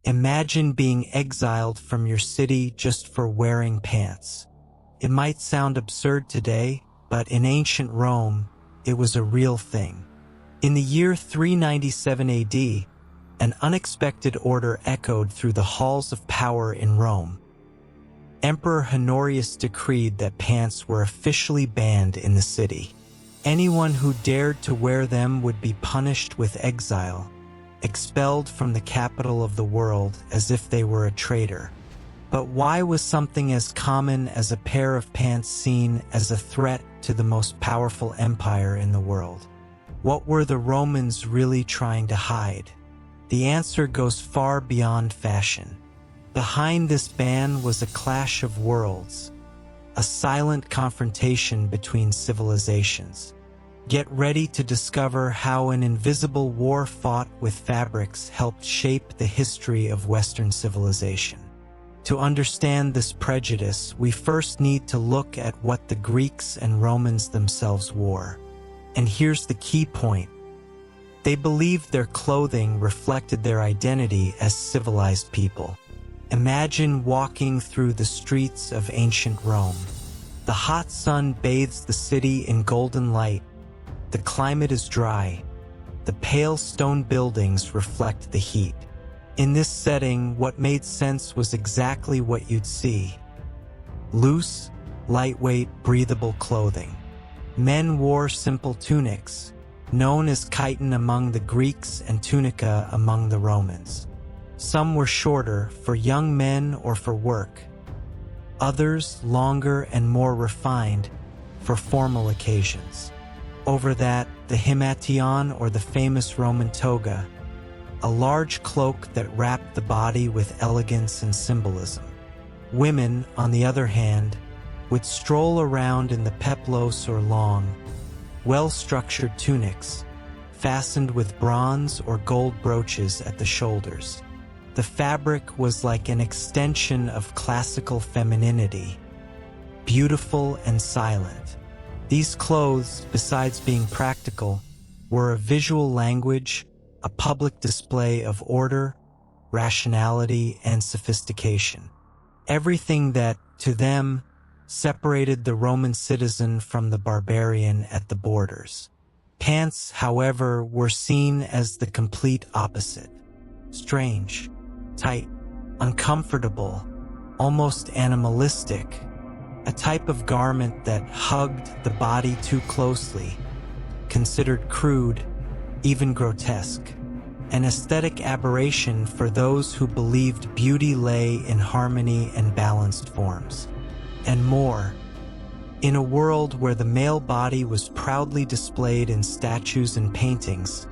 Imagine being exiled from your city just for wearing pants. It might sound absurd today, but in ancient Rome, it was a real thing. In the year 397 AD, an unexpected order echoed through the halls of power in Rome. Emperor Honorius decreed that pants were officially banned in the city. Anyone who dared to wear them would be punished with exile, expelled from the capital of the world as if they were a traitor. But why was something as common as a pair of pants seen as a threat to the most powerful empire in the world? What were the Romans really trying to hide? The answer goes far beyond fashion. Behind this ban was a clash of worlds, a silent confrontation between civilizations. Get ready to discover how an invisible war fought with fabrics helped shape the history of Western civilization. To understand this prejudice, we first need to look at what the Greeks and Romans themselves wore. And here's the key point. They believed their clothing reflected their identity as civilized people. Imagine walking through the streets of ancient Rome. The hot sun bathes the city in golden light. The climate is dry. The pale stone buildings reflect the heat. In this setting, what made sense was exactly what you'd see. Loose, lightweight, breathable clothing. Men wore simple tunics, known as chiton among the Greeks and tunica among the Romans. Some were shorter, for young men or for work. Others longer and more refined, for formal occasions. Over that, the himation, or the famous Roman toga, a large cloak that wrapped the body with elegance and symbolism. Women, on the other hand, would stroll around in the peplos or long, well-structured tunics, fastened with bronze or gold brooches at the shoulders. The fabric was like an extension of classical femininity, beautiful and silent. These clothes, besides being practical, were a visual language, a public display of order, rationality, and sophistication. Everything that, to them, separated the Roman citizen from the barbarian at the borders. Pants, however, were seen as the complete opposite. Strange, tight, uncomfortable, almost animalistic, a type of garment that hugged the body too closely, considered crude, even grotesque, an aesthetic aberration for those who believed beauty lay in harmony and balanced forms. And more, in a world where the male body was proudly displayed in statues and paintings,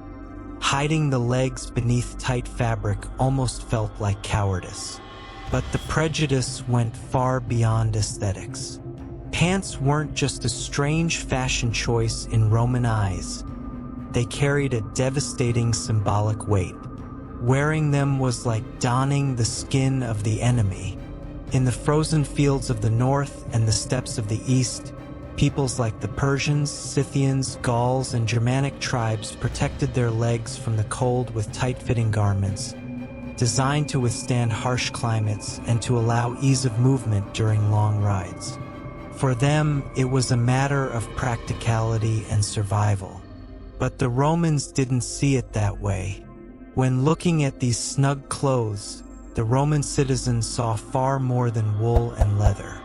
hiding the legs beneath tight fabric almost felt like cowardice. But the prejudice went far beyond aesthetics. Pants weren't just a strange fashion choice in Roman eyes. They carried a devastating symbolic weight. Wearing them was like donning the skin of the enemy. In the frozen fields of the north and the steppes of the east, peoples like the Persians, Scythians, Gauls, and Germanic tribes protected their legs from the cold with tight-fitting garments, designed to withstand harsh climates and to allow ease of movement during long rides. For them, it was a matter of practicality and survival. But the Romans didn't see it that way. When looking at these snug clothes, the Roman citizens saw far more than wool and leather.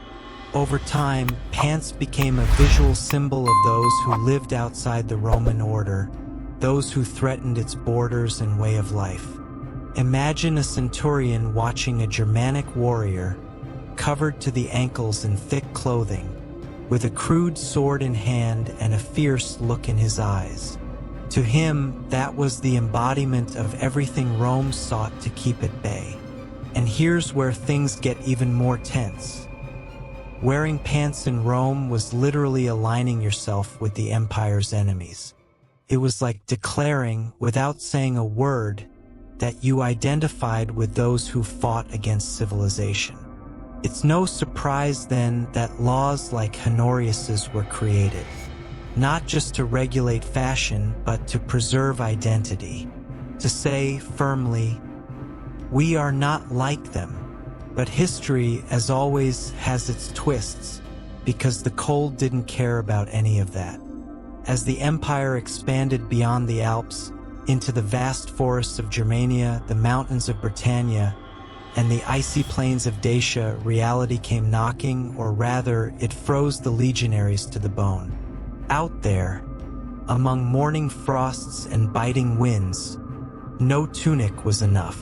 Over time, pants became a visual symbol of those who lived outside the Roman order, those who threatened its borders and way of life. Imagine a centurion watching a Germanic warrior, covered to the ankles in thick clothing, with a crude sword in hand and a fierce look in his eyes. To him, that was the embodiment of everything Rome sought to keep at bay. And here's where things get even more tense. Wearing pants in Rome was literally aligning yourself with the empire's enemies. It was like declaring, without saying a word, that you identified with those who fought against civilization. It's no surprise then that laws like Honorius's were created, not just to regulate fashion, but to preserve identity, to say firmly, We are not like them. But history, as always, has its twists, because the cold didn't care about any of that. As the empire expanded beyond the Alps, into the vast forests of Germania, the mountains of Britannia, and the icy plains of Dacia, reality came knocking, or rather, it froze the legionaries to the bone. Out there, among morning frosts and biting winds, no tunic was enough.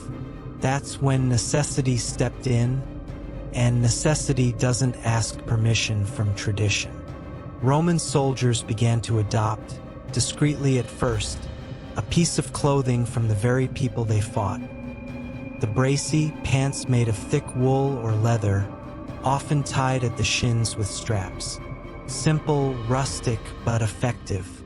That's when necessity stepped in, and necessity doesn't ask permission from tradition. Roman soldiers began to adopt, discreetly at first, a piece of clothing from the very people they fought. The bracy, pants made of thick wool or leather, often tied at the shins with straps. Simple, rustic, but effective.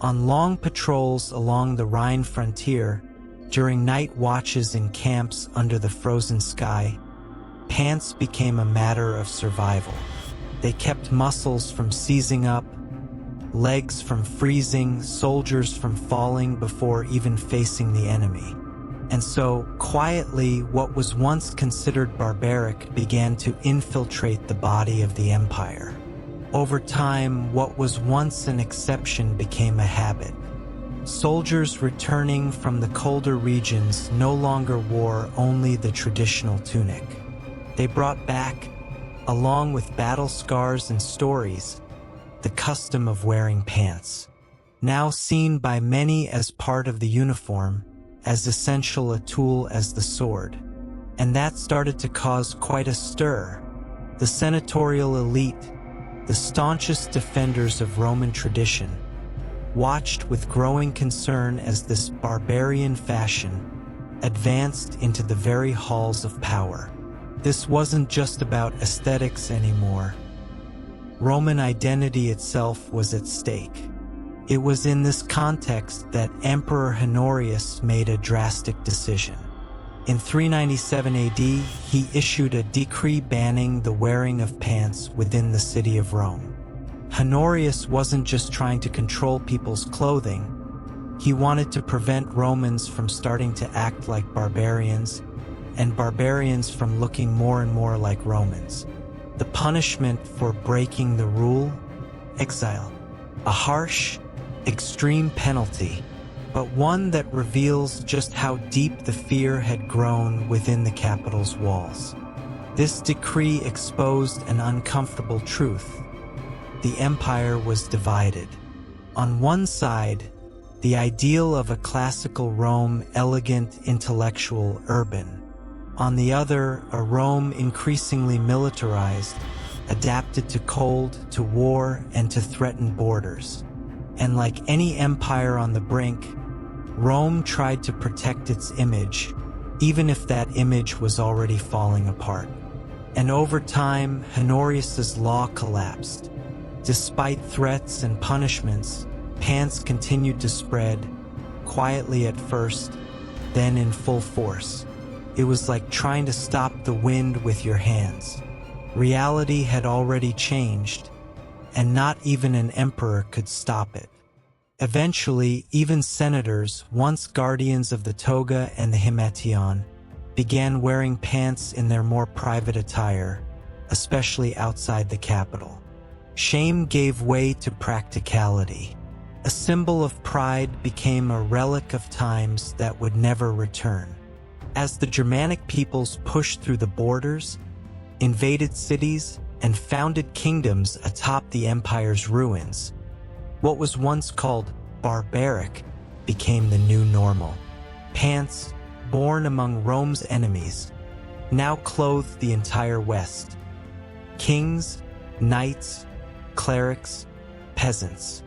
On long patrols along the Rhine frontier, during night watches in camps under the frozen sky, pants became a matter of survival. They kept muscles from seizing up, legs from freezing, soldiers from falling before even facing the enemy. And so, quietly, what was once considered barbaric began to infiltrate the body of the empire. Over time, what was once an exception became a habit. Soldiers returning from the colder regions no longer wore only the traditional tunic. They brought back, along with battle scars and stories, the custom of wearing pants, now seen by many as part of the uniform, as essential a tool as the sword. And that started to cause quite a stir. The senatorial elite, the staunchest defenders of Roman tradition, watched with growing concern as this barbarian fashion advanced into the very halls of power. This wasn't just about aesthetics anymore. Roman identity itself was at stake. It was in this context that Emperor Honorius made a drastic decision. In 397 AD, he issued a decree banning the wearing of pants within the city of Rome. Honorius wasn't just trying to control people's clothing. He wanted to prevent Romans from starting to act like barbarians, and barbarians from looking more and more like Romans. The punishment for breaking the rule? Exile. A harsh, extreme penalty, but one that reveals just how deep the fear had grown within the capital's walls. This decree exposed an uncomfortable truth. The empire was divided. On one side, the ideal of a classical Rome, elegant, intellectual, urban. On the other, a Rome increasingly militarized, adapted to cold, to war, and to threatened borders. And like any empire on the brink, Rome tried to protect its image, even if that image was already falling apart. And over time, Honorius's law collapsed. Despite threats and punishments, pants continued to spread, quietly at first, then in full force. It was like trying to stop the wind with your hands. Reality had already changed, and not even an emperor could stop it. Eventually, even senators, once guardians of the toga and the himation, began wearing pants in their more private attire, especially outside the capital. Shame gave way to practicality. A symbol of pride became a relic of times that would never return. As the Germanic peoples pushed through the borders, invaded cities, and founded kingdoms atop the empire's ruins, what was once called barbaric became the new normal. Pants, born among Rome's enemies, now clothed the entire West. Kings, knights, clerics, peasants.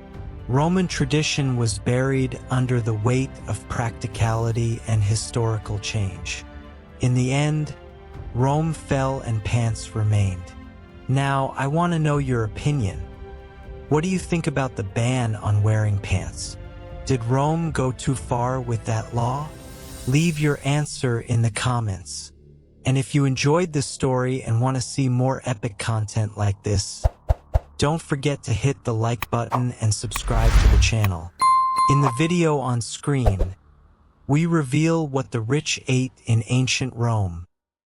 Roman tradition was buried under the weight of practicality and historical change. In the end, Rome fell and pants remained. Now, I want to know your opinion. What do you think about the ban on wearing pants? Did Rome go too far with that law? Leave your answer in the comments. And if you enjoyed this story and want to see more epic content like this, don't forget to hit the like button and subscribe to the channel. In the video on screen, We reveal what the rich ate in ancient Rome.